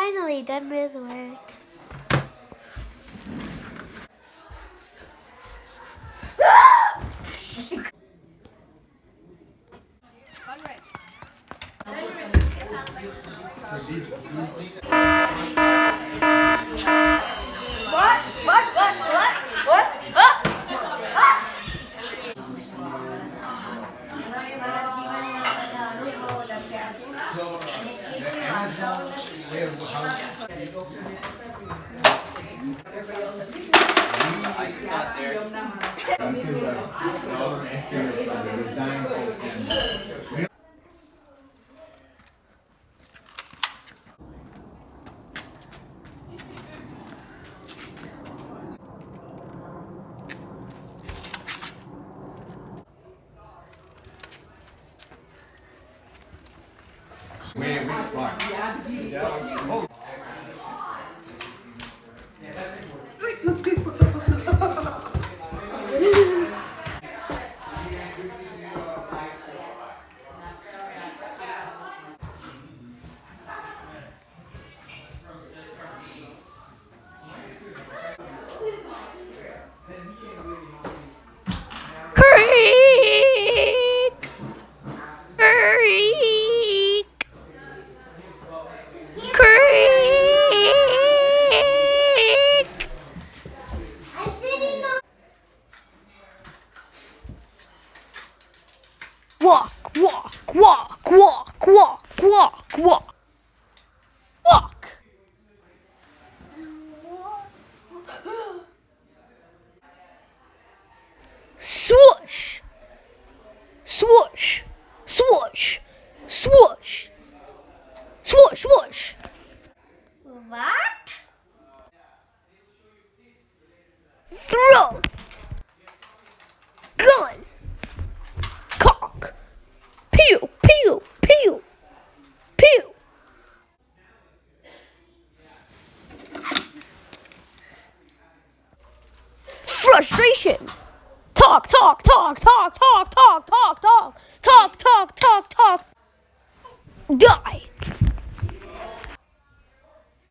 finally done with work. I just sat there. Creak! Creak! Creak! I'm sitting on. Walk, walk, walk, walk, walk, walk, walk. Walk. Swoosh. Swoosh. Swoosh. Swoosh. Swoosh, swoosh. What? Throw. Gun. Cock. Pew, pew, pew. Pew. Frustration. Talk, talk, talk, talk, talk, talk, talk, talk, talk, talk, talk, talk. Die.